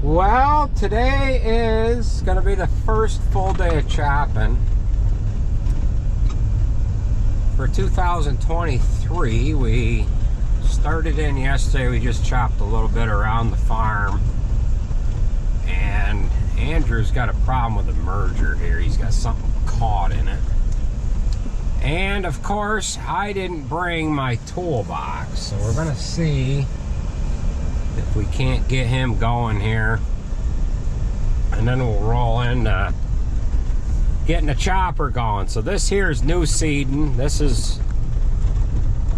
Well, today is going to be the first full day of chopping for 2023. We started in yesterday. We just chopped a little bit around the farm, and Andrew's got a problem with the merger here. He's got something caught in it, and of course I didn't bring my toolbox, so we're going to see if we can't get him going here, and then we'll roll in getting the chopper going. So this here is new seeding. This is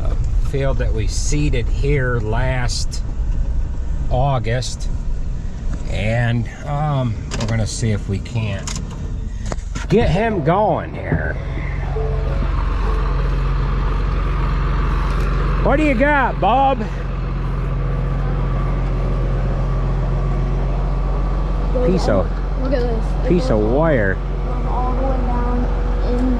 a field that we seeded here last August, and we're gonna see if we can't get him going here. What do you got, Bob? Look at this. Piece of wire. All the way down in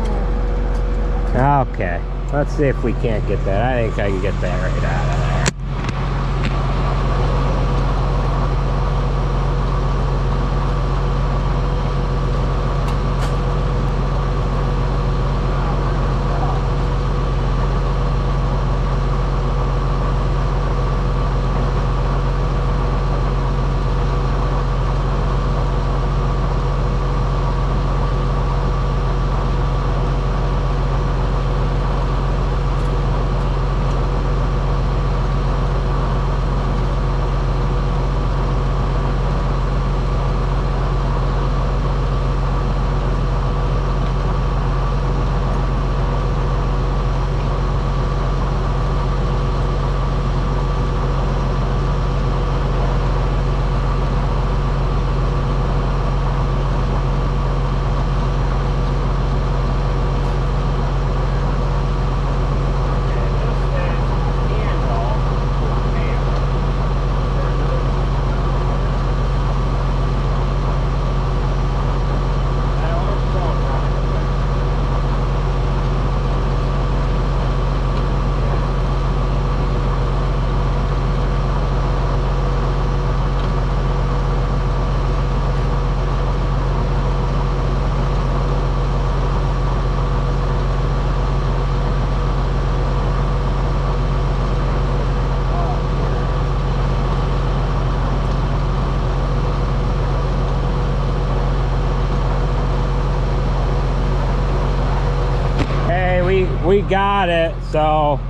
there. Okay, let's see if we can't get that. I think I can get that right out of there. We got it. So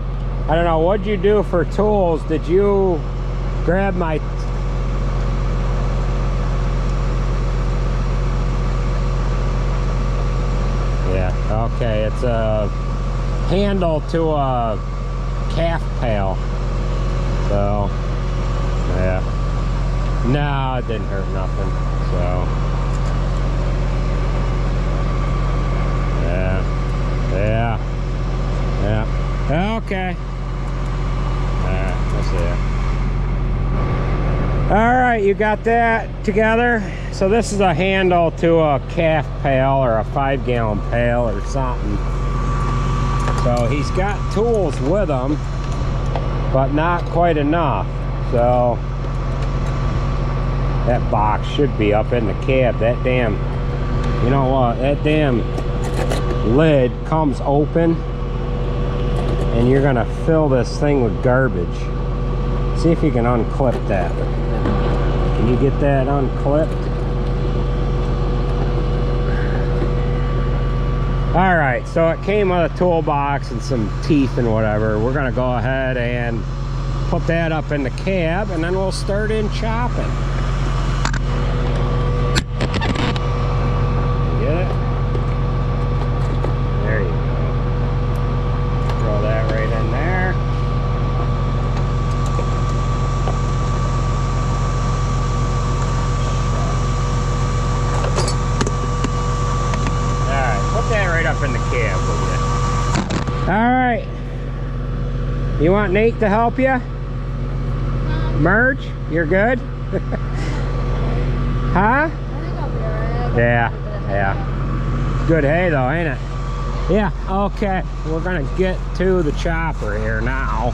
I don't know, what'd you do for tools? Did you grab my okay, it's a handle to a calf pail. So yeah, no, it didn't hurt nothing. So yeah. Okay. Alright, let's see. Alright, you got that together. So this is a handle to a calf pail or a 5-gallon pail or something. So he's got tools with him, but not quite enough. So that box should be up in the cab. That damn, you know what, that damn lid comes open, and you're gonna fill this thing with garbage. See if you can unclip that. Can you get that unclipped? All right, so it came with a toolbox and some teeth and whatever. We're gonna go ahead and put that up in the cab, and then we'll start in chopping. Up in the cab with you. All right, you want Nate to help you merge? You're good. Huh? I think I'll be alright. Yeah. Good hay though, ain't it? Yeah. Okay, we're gonna get to the chopper here now.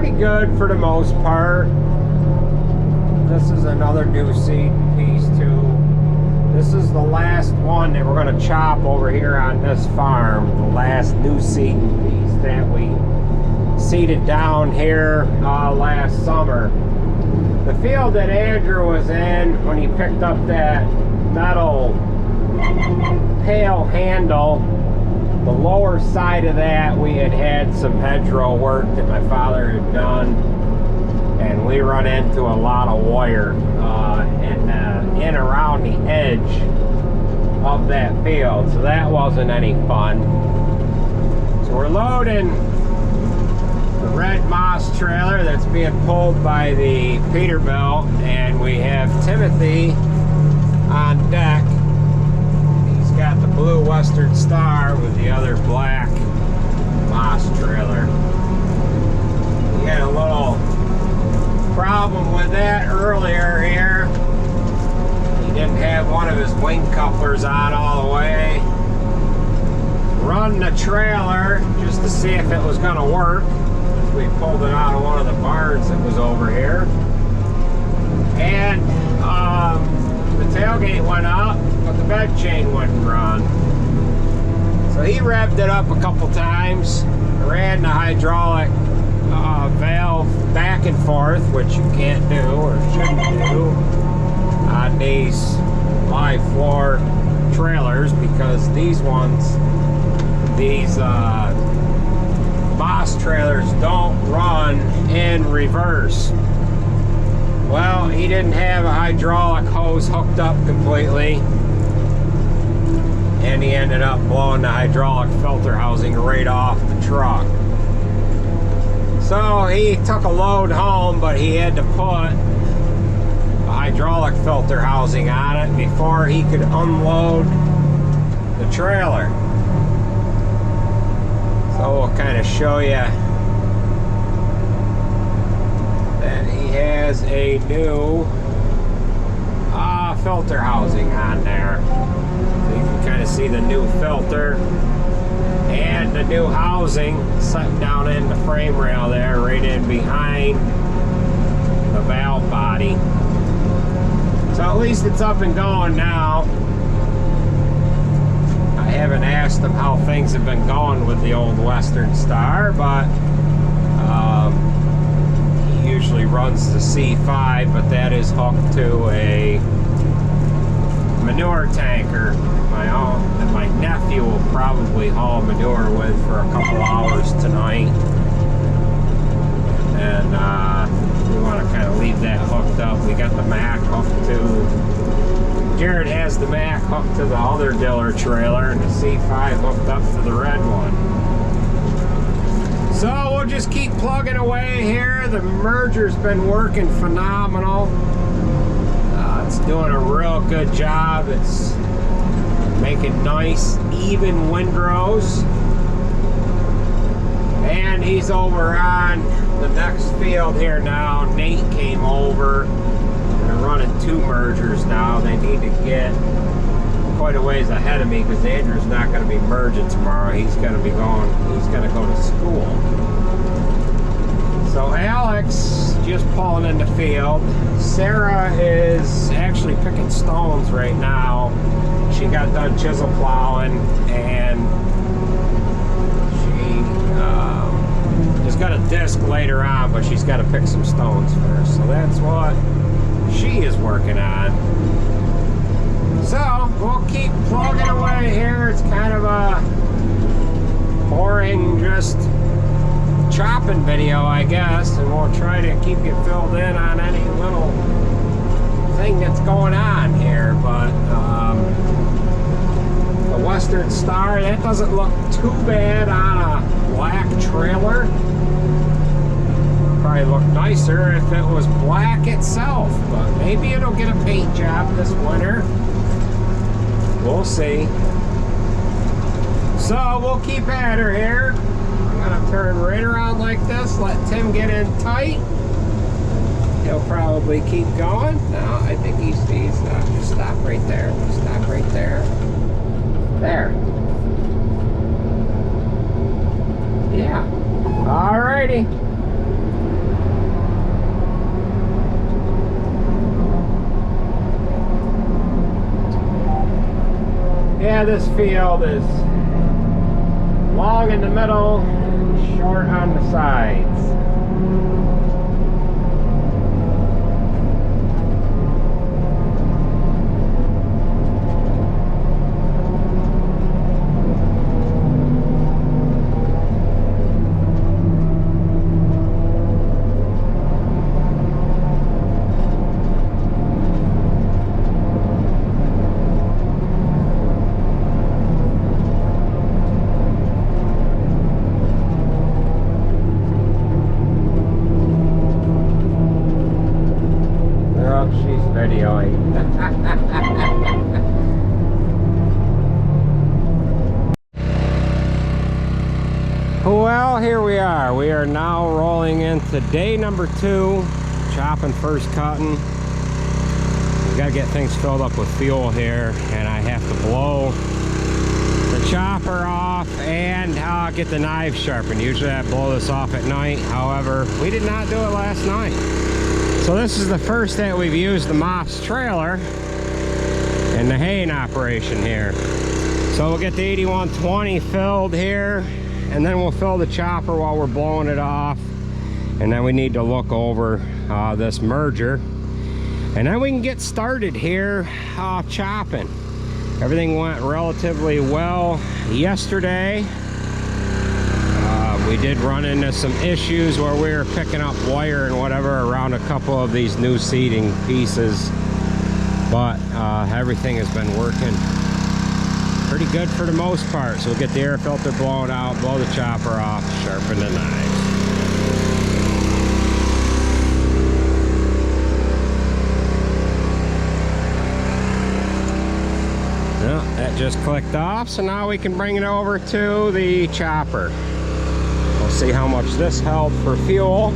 pretty good for the most part. This is another new seat piece too. This is the last one that we're going to chop over here on this farm. The last new seat piece that we seeded down here last summer. The field that Andrew was in when he picked up that metal pail handle, the lower side of that, we had some hedgerow work that my father had done, and we run into a lot of wire in around the edge of that field, so that wasn't any fun. So we're loading the red moss trailer that's being pulled by the Peterbilt, and we have Timothy on deck. He's got the blue Western Star with the other black moss trailer. We had a little problem with that earlier here. He didn't have one of his wing couplers on all the way. Run the trailer just to see if it was going to work. We pulled it out of one of the barns that was over here, and the tailgate went up, but the bed chain wouldn't run. So he revved it up a couple times, ran the hydraulic valve back and forth, which you can't do or shouldn't do on these live floor trailers, because these moss trailers don't run in reverse. Well, he didn't have a hydraulic hose hooked up completely, and he ended up blowing the hydraulic filter housing right off the truck. So he took a load home, but he had to put a hydraulic filter housing on it before he could unload the trailer. So we'll kind of show you that he has a new filter housing on there. So you can kind of see the new filter and the new housing set down in the frame rail there, right in behind the valve body. So at least it's up and going now. I haven't asked him how things have been going with the old Western Star, but he usually runs the C5, but that is hooked to a manure tanker that my nephew will probably haul manure with for a couple hours tonight. And we want to kind of leave that hooked up. We got the Mack hooked to, Jared has the Mack hooked to the other Diller trailer, and the C5 hooked up to the red one. So we'll just keep plugging away here. The merger's been working phenomenal. It's doing a real good job. It's making nice, even windrows. And he's over on the next field here now. Nate came over. They're running 2 mergers now. They need to get quite a ways ahead of me, because Andrew's not going to be merging tomorrow. He's going to go to school. So Alex just pulling in the field. Sarah is actually picking stones right now. She got done chisel plowing, and she has got a disc later on, but she's got to pick some stones first. So that's what she is working on. So we'll keep plugging away here. It's kind of a boring, just chopping video, I guess, and we'll try to keep you filled in on any little thing that's going on here. But the Western Star, that doesn't look too bad on a black trailer. Probably look nicer if it was black itself, but maybe it'll get a paint job this winter. We'll see. So we'll keep at her here. I'm gonna turn right around like this, let Tim get in tight. He'll probably keep going. No, I think he's just stop right there. Stop right there. There. Yeah. Alrighty. yeah, this field is long in the middle and short on the sides. Well, here we are. We are now rolling into day number 2, chopping, first cutting. We gotta get things filled up with fuel here, and I have to blow the chopper off and get the knife sharpened. Usually I blow this off at night. However, we did not do it last night. So this is the first that we've used the Moss trailer in the haying operation here. So we'll get the 8120 filled here, and then we'll fill the chopper while we're blowing it off. And then we need to look over this merger, and then we can get started here chopping. Everything went relatively well yesterday. We did run into some issues where we were picking up wire and whatever around a couple of these new seating pieces, but everything has been working pretty good for the most part. So we'll get the air filter blown out, blow the chopper off, sharpen the knives. Well, that just clicked off, so now we can bring it over to the chopper. We'll see how much this held for fuel.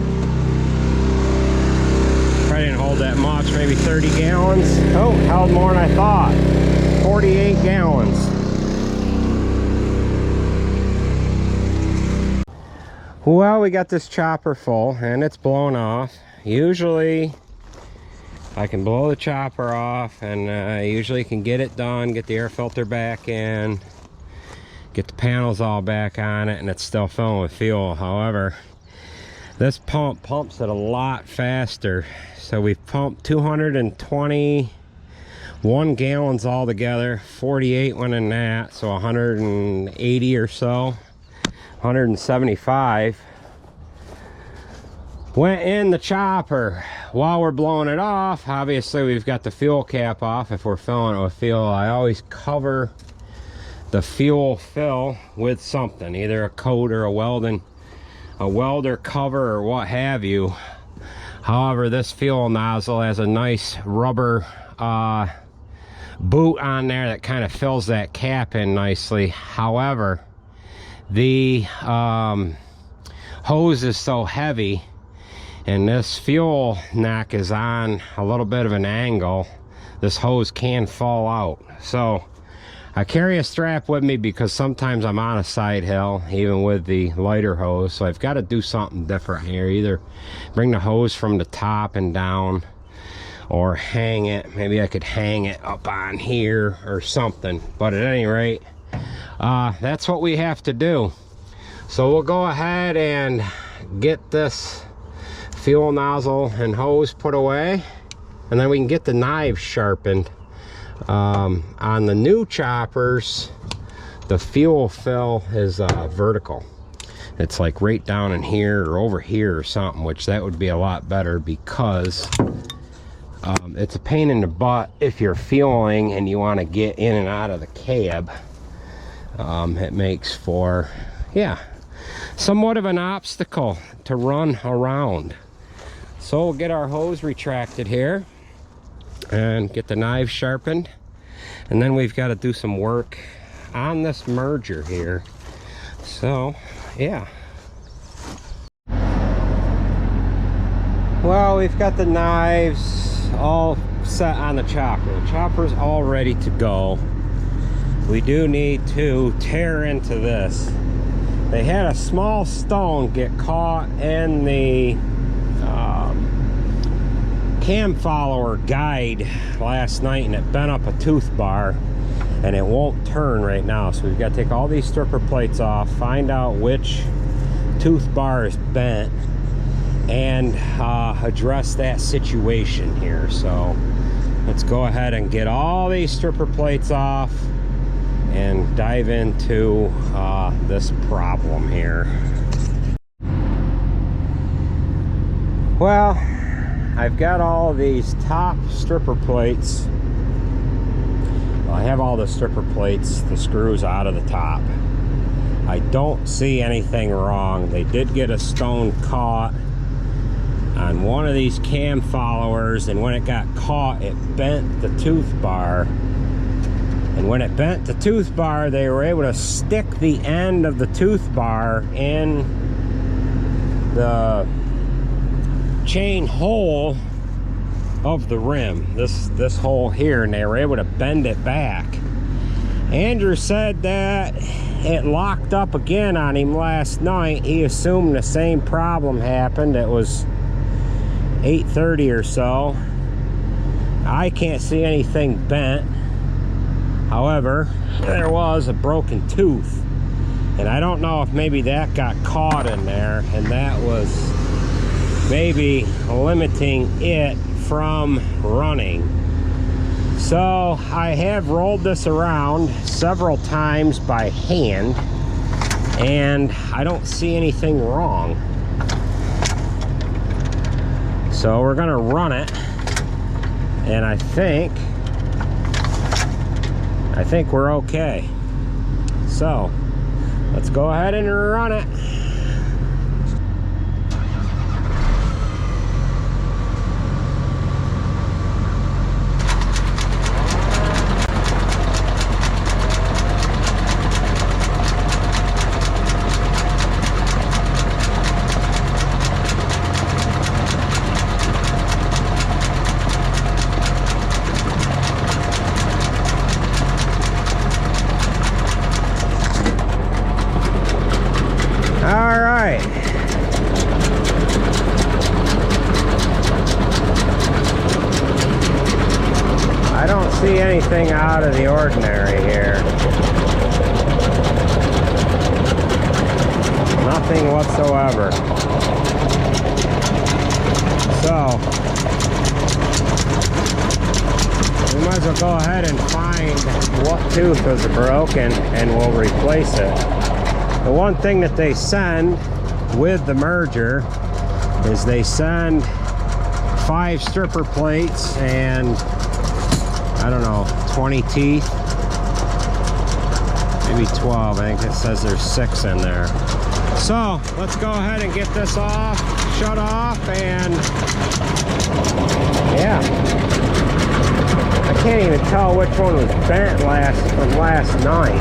Probably didn't hold that much, maybe 30 gallons. Oh, held more than I thought. 48 gallons. Well, we got this chopper full and it's blown off. Usually I can blow the chopper off, and I usually can get it done, get the air filter back in, get the panels all back on it, and it's still filling with fuel. However, this pump pumps it a lot faster. So we've pumped 221 gallons altogether. 48 went in that, so 180 or so. 175 went in the chopper. While we're blowing it off, obviously we've got the fuel cap off. If we're filling it with fuel, I always cover the fuel fill with something, either a coat or a welder cover or what have you. However, this fuel nozzle has a nice rubber boot on there that kind of fills that cap in nicely. However, the hose is so heavy, and this fuel neck is on a little bit of an angle, this hose can fall out. So I carry a strap with me because sometimes I'm on a side hill, even with the lighter hose. So I've got to do something different here. Either bring the hose from the top and down, or hang it. Maybe I could hang it up on here or something. But at any rate, that's what we have to do. So we'll go ahead and get this fuel nozzle and hose put away, and then we can get the knives sharpened. On the new choppers, the fuel fill is vertical. It's like right down in here or over here or something, which that would be a lot better, because it's a pain in the butt if you're fueling and you want to get in and out of the cab. It makes for, yeah, somewhat of an obstacle to run around. So we'll get our hose retracted here and get the knives sharpened, and then we've got to do some work on this merger here. So yeah, well, we've got the knives all set on the chopper. The chopper's all ready to go. We do need to tear into this. They had a small stone get caught in the cam follower guide last night, and it bent up a tooth bar. and it won't turn right now. So we've got to take all these stripper plates off, find out which tooth bar is bent, and address that situation here. So let's go ahead and get all these stripper plates off and dive into this problem here. Well, I've got all these top stripper plates. Well, I have all the stripper plates, the screws out of the top. I don't see anything wrong. They did get a stone caught on one of these cam followers, and when it got caught, it bent the tooth bar. And when it bent the tooth bar, they were able to stick the end of the tooth bar in the chain hole of the rim, this hole here, and they were able to bend it back. Andrew said that it locked up again on him last night. He assumed the same problem happened. It was 8:30 or so. I can't see anything bent. However, there was a broken tooth, and I don't know if maybe that got caught in there, and that was maybe limiting it from running. So I have rolled this around several times by hand, and I don't see anything wrong. So we're gonna run it, and I think we're okay. So let's go ahead and run it. I don't see anything out of the ordinary here. Nothing whatsoever. So we might as well go ahead and find what tooth was broken, and we'll replace it. The one thing that they send with the merger is they send 5 stripper plates and I don't know, 20 teeth, maybe 12. I think it says there's 6 in there. So let's go ahead and get this off, shut off, and yeah, I can't even tell which one was bent from last night.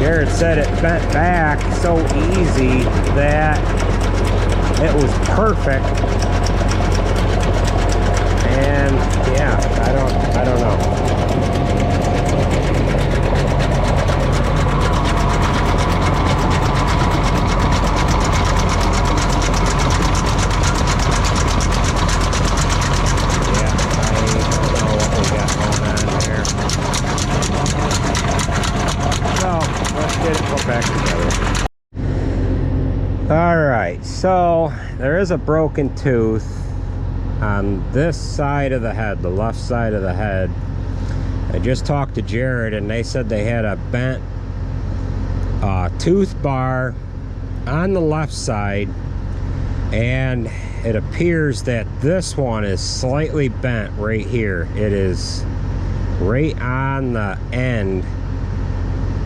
Jared said it bent back so easy that it was perfect. And yeah, I don't know. Yeah, I don't know what we got going on here. So let's get it put back together. Alright, so there is a broken tooth on this side of the head, the left side of the head. I just talked to Jared, and they said they had a bent tooth bar on the left side, and it appears that this one is slightly bent right here. It is right on the end,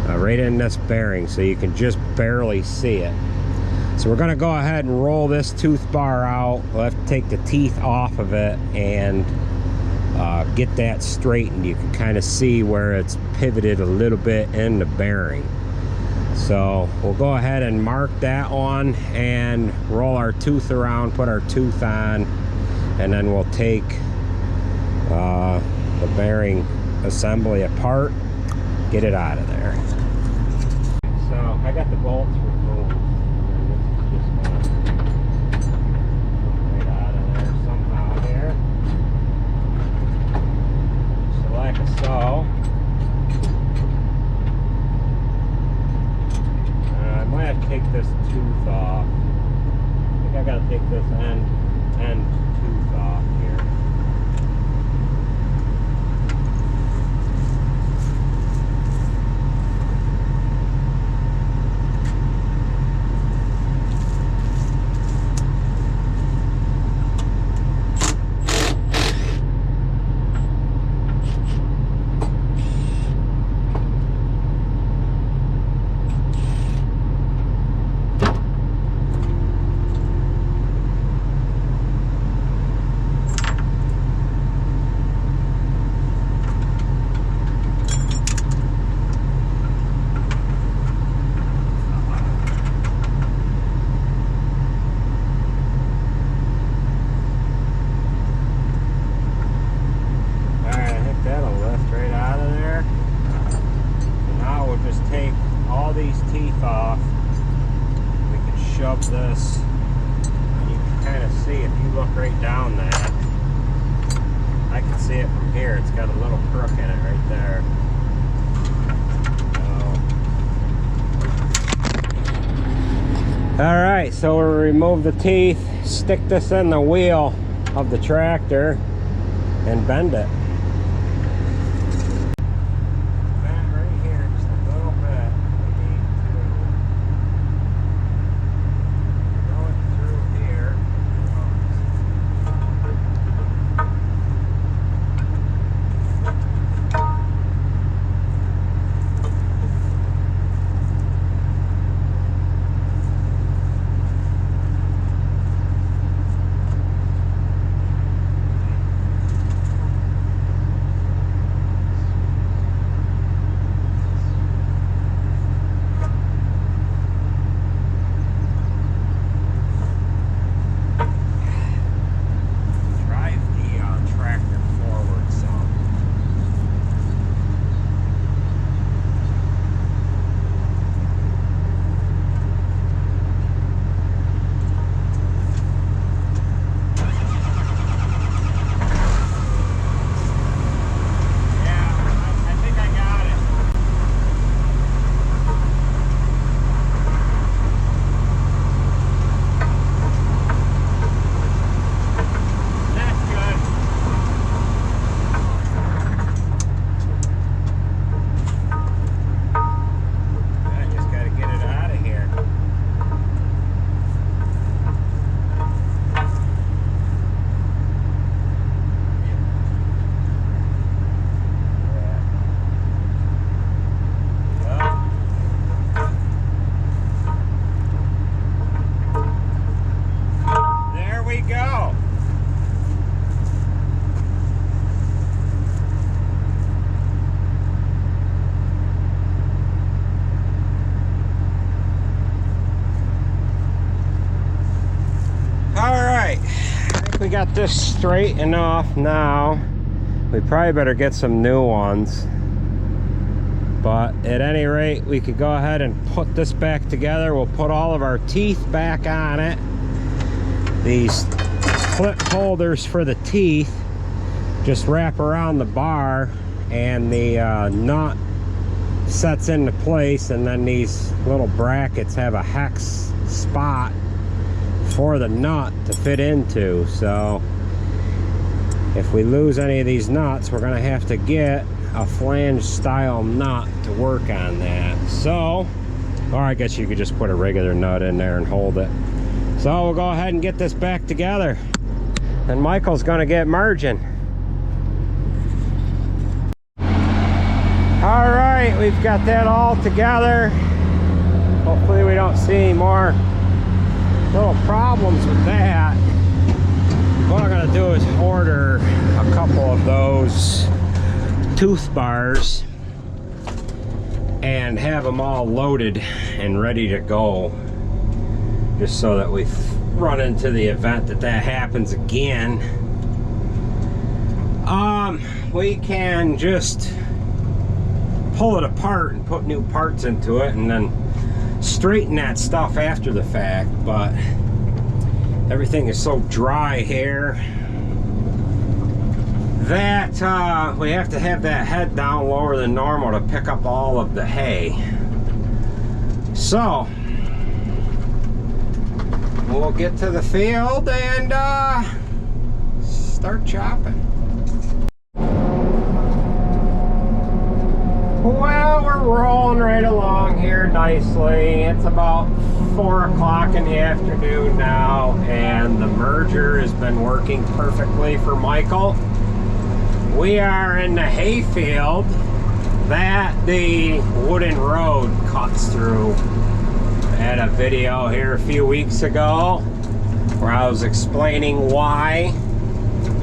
right in this bearing, so you can just barely see it. So we're gonna go ahead and roll this tooth bar out. We'll have to take the teeth off of it and get that straightened. You can kind of see where it's pivoted a little bit in the bearing. So we'll go ahead and mark that one and roll our tooth around, put our tooth on, and then we'll take the bearing assembly apart, get it out of there. So I got the bolts removed. Right out of there somehow here. Just like so. straight down that. I can see it from here. It's got a little crook in it right there. All right, so we'll remove the teeth, stick this in the wheel of the tractor, and bend it. Bend right here just a little bit. We need to go it through here. We got this straightened off now. We probably better get some new ones, but at any rate we could go ahead and put this back together. We'll put all of our teeth back on it. These clip holders for the teeth just wrap around the bar, and the nut sets into place, and then these little brackets have a hex spot for the nut to fit into. So if we lose any of these nuts, we're gonna have to get a flange style nut to work on that. So, or I guess you could just put a regular nut in there and hold it. So we'll go ahead and get this back together, and Michael's gonna get merging. All right, we've got that all together. Hopefully we don't see any more little problems with that. What I'm gonna do is order a couple of those tooth bars and have them all loaded and ready to go, just so that we run into the event that that happens again. We can just pull it apart and put new parts into it and then straighten that stuff after the fact, but everything is so dry here that we have to have that head down lower than normal to pick up all of the hay. So we'll get to the field and start chopping. Well, we're rolling right along here nicely. It's about 4 o'clock in the afternoon now, and the merger has been working perfectly for Michael. We are in the hayfield that the wooden road cuts through. I had a video here a few weeks ago where I was explaining why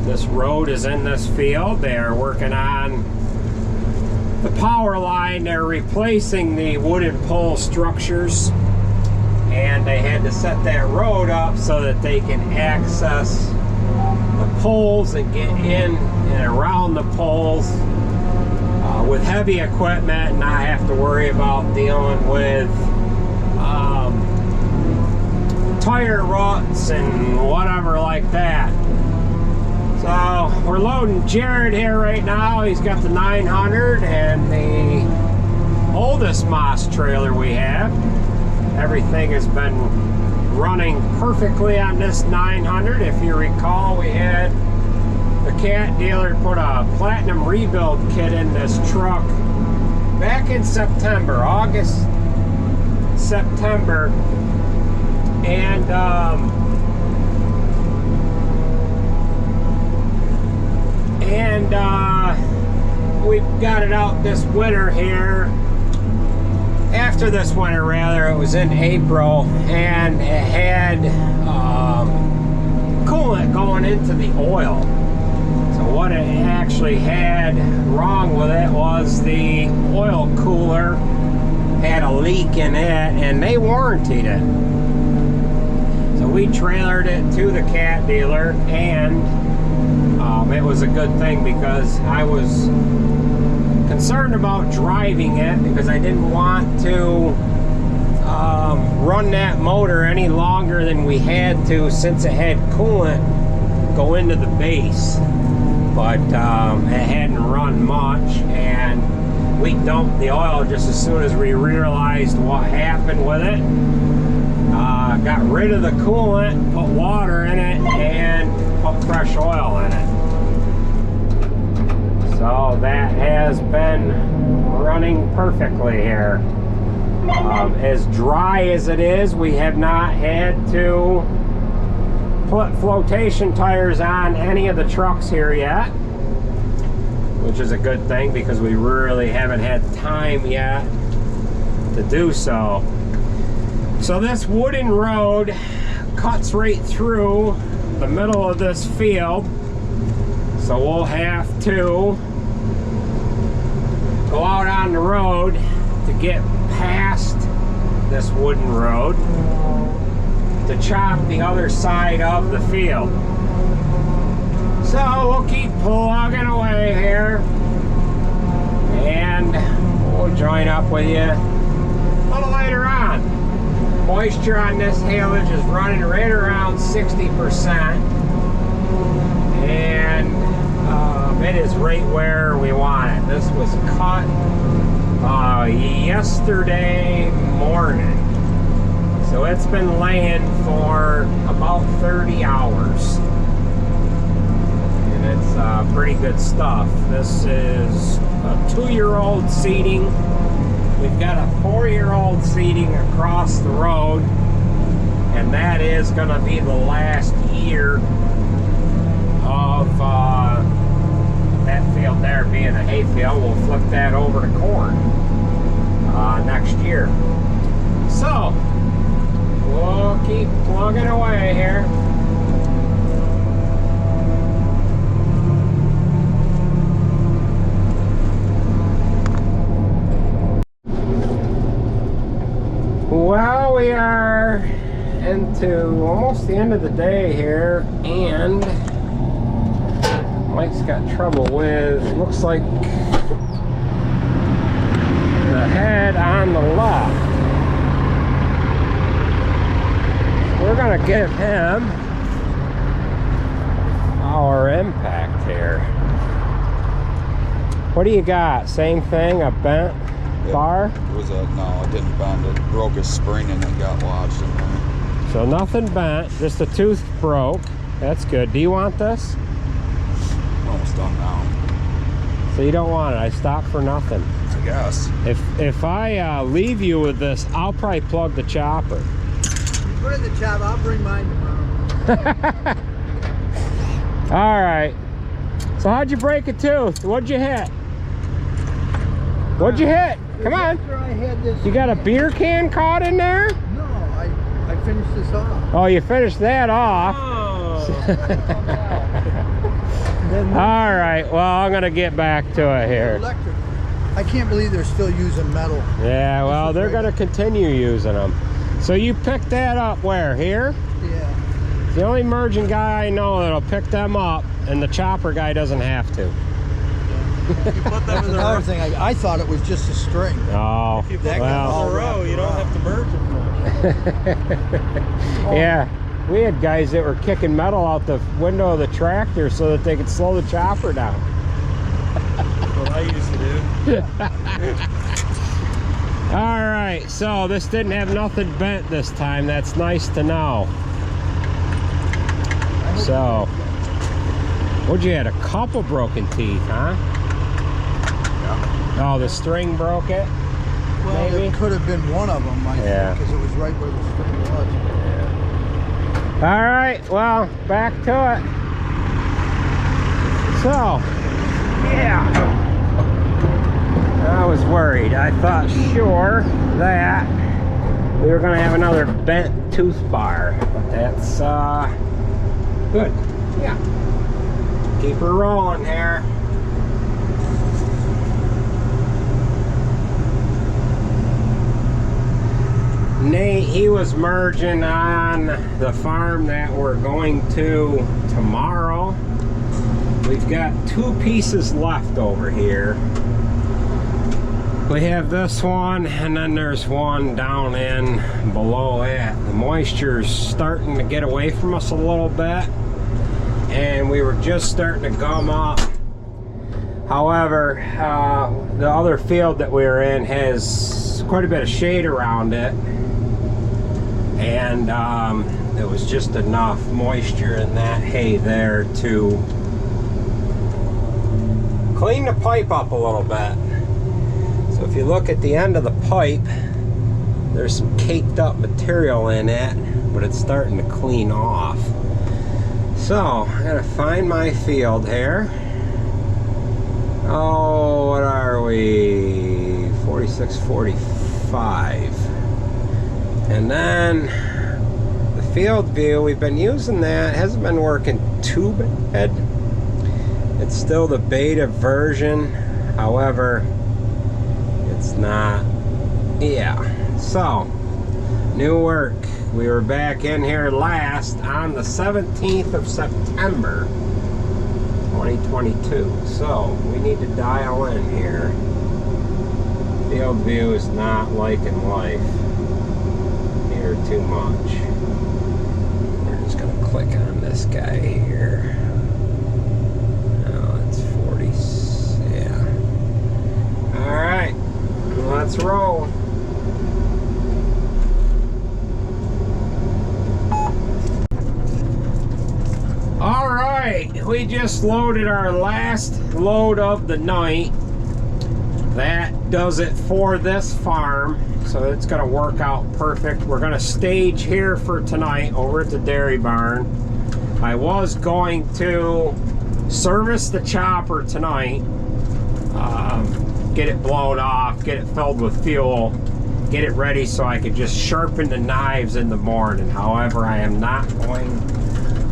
this road is in this field. They are working on the power line. They're replacing the wooden pole structures, and they had to set that road up so that they can access the poles and get in and around the poles with heavy equipment and not have to worry about dealing with tire ruts and whatever like that. So we're loading Jared here right now. He's got the 900 and the oldest Moss trailer we have. Everything has been running perfectly on this 900. If you recall, we had the cat dealer put a platinum rebuild kit in this truck back in September, August, September, and we got it out this winter here. After this winter, rather, it was in April, and it had coolant going into the oil. So what it actually had wrong with it was the oil cooler had a leak in it, and they warrantied it. So we trailered it to the cat dealer, and it was a good thing because I was concerned about driving it because I didn't want to run that motor any longer than we had to, since it had coolant go into the base. But it hadn't run much, and we dumped the oil just as soon as we realized what happened with it. Got rid of the coolant, put water in it, and put fresh oil in it. So that has been running perfectly here. As dry as it is, we have not had to put flotation tires on any of the trucks here yet, which is a good thing because we really haven't had time yet to do so. So this wooden road cuts right through the middle of this field, so we'll have to go out on the road to get past this wooden road to chop the other side of the field. So we'll keep plugging away here, and we'll join up with you a little later on. Moisture on this haylage is running right around 60%, and it is right where we want it. This was cut yesterday morning, so it's been laying for about 30 hours, and it's pretty good stuff. This is a 2-year-old seeding. We've got a 4-year-old seeding across the road, and that is going to be the last year of that field there being a hay field. We'll flip that over to corn next year. So we'll keep plugging away here. Well, we are into almost the end of the day here, and Mike's got trouble with, looks like, the head on the left. We're gonna give him our impact here. What do you got? Same thing, a bent bar? It was a, no, it didn't bend. It broke a spring and it got lodged in there. So nothing bent, just a tooth broke. That's good. Do you want this? Almost done now. So you don't want it. I stopped for nothing. I guess. If I leave you with this, I'll probably plug the chopper. You put it in the chopper, I'll bring mine tomorrow. All right. So how'd you break a tooth? What'd you hit? What'd you hit? Come on. After I had this, You got a beer can caught in there? no, I finished this off. Oh, you finished that off. Then All right. Well, I'm gonna get back to it here. electric. I can't believe they're still using metal. Yeah. Well, they're gonna continue using them. So you picked that up where? Here? Yeah. The only merging guy I know that'll pick them up, and the chopper guy doesn't have to. That's another thing. I thought it was just a string. Oh, That well. got all row, you don't have to merge them much. Yeah, we had guys that were kicking metal out the window of the tractor so that they could slow the chopper down. What I used to do. All right, so this didn't have nothing bent this time. That's nice to know. So, what'd you had? A couple broken teeth, huh? Yeah. Oh, the string broke it? Well, Maybe? it could have been one of them, I Yeah. think, because it was right where the string was. All right, well, back to it. So, yeah. I was worried. I thought sure that we were gonna have another bent tooth bar, but that's good. Yeah. Keep her rolling here. Nate, he was merging on the farm that we're going to tomorrow. We've got 2 pieces left over here. We have this one, and then there's one down in below it. The moisture's starting to get away from us a little bit, and we were just starting to gum up. However, the other field that we were in has quite a bit of shade around it, and there was just enough moisture in that hay there to clean the pipe up a little bit. So if you look at the end of the pipe, there's some caked up material in it, but it's starting to clean off. So I gotta find my field here. Oh, what are we? 46, 45. And then the field view, we've been using that. It hasn't been working too bad. It's still the beta version. However, it's not. Yeah. So, new work. We were back in here last on the 17th of September, 2022. So, we need to dial in here. Field view is not liking life here too much. We're just gonna click on this guy here. Oh, it's 40. Yeah. Alright. Let's roll. Alright, we just loaded our last load of the night. That does it for this farm, so it's going to work out perfect. We're going to stage here for tonight over at the dairy barn. I was going to service the chopper tonight, get it blown off, get it filled with fuel, get it ready so I could just sharpen the knives in the morning. However, I am not going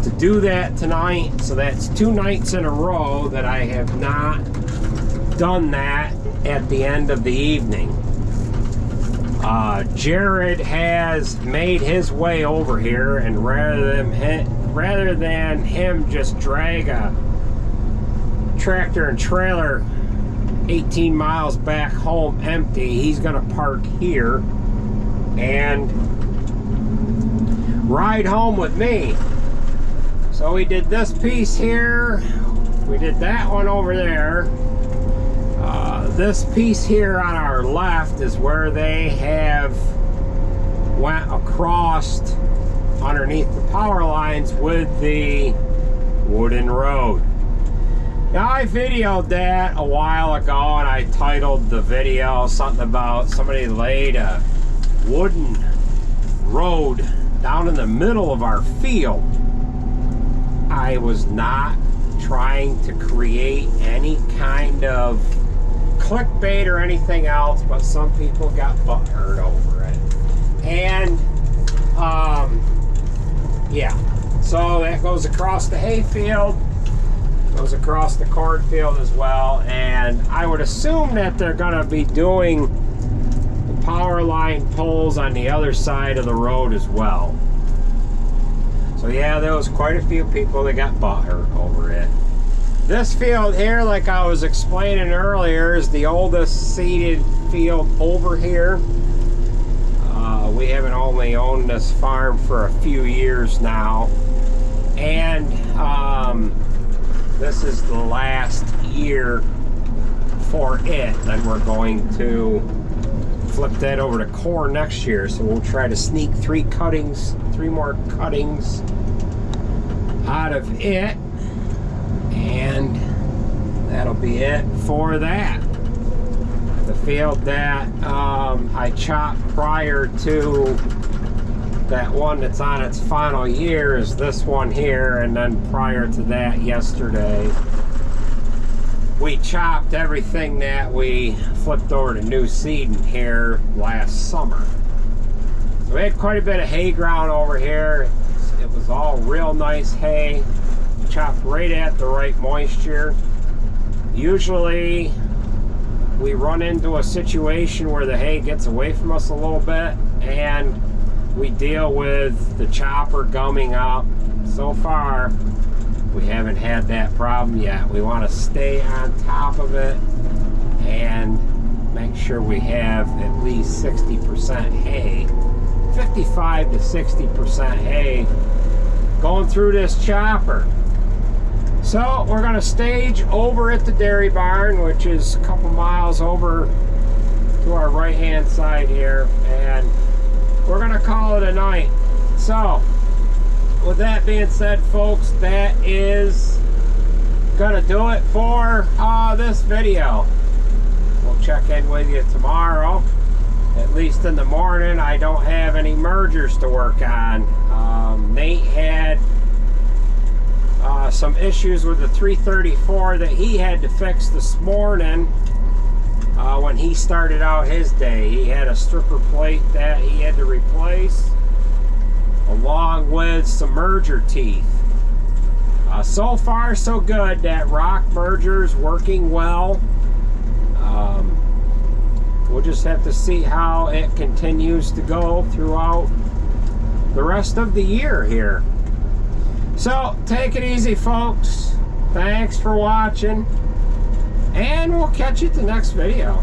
to do that tonight, so that's 2 nights in a row that I have not done that at the end of the evening. Jared has made his way over here, and rather than him just drag a tractor and trailer 18 miles back home empty, he's gonna park here and ride home with me. So we did this piece here, we did that one over there. This piece here on our left is where they have went across underneath the power lines with the wooden road. Now, I videoed that a while ago, and I titled the video something about somebody laid a wooden road down in the middle of our field. I was not trying to create any kind of clickbait or anything else, but some people got butthurt over it. And yeah, so that goes across the hayfield, goes across the cornfield as well, and I would assume that they're gonna be doing the power line poles on the other side of the road as well. So yeah, there was quite a few people that got butthurt over it. This field here, like I was explaining earlier, is the oldest seeded field over here. we haven't only owned this farm for a few years now, and this is the last year for it. Then we're going to flip that over to corn next year, so we'll try to sneak three more cuttings out of it, and that'll be it for that. The field that I chopped prior to that one that's on its final year is this one here, and then prior to that, yesterday, we chopped everything that we flipped over to new seeding here last summer. So we had quite a bit of hay ground over here. It was all real nice hay, chopped right at the right moisture. Usually we run into a situation where the hay gets away from us a little bit and we deal with the chopper gumming up. So far, we haven't had that problem yet. We want to stay on top of it and make sure we have at least 60% hay, 55 to 60% hay going through this chopper. So we're going to stage over at the dairy barn, which is a couple miles over to our right hand side here, and we're going to call it a night. So with that being said, folks, that is going to do it for this video. We'll check in with you tomorrow. At least in the morning, I don't have any mergers to work on. Nate had some issues with the 334 that he had to fix this morning when he started out his day. He had a stripper plate that he had to replace, along with some merger teeth. So far so good. That Roc Merger is working well. We'll just have to see how it continues to go throughout the rest of the year here. So take it easy, folks. Thanks for watching, and we'll catch you at the next video.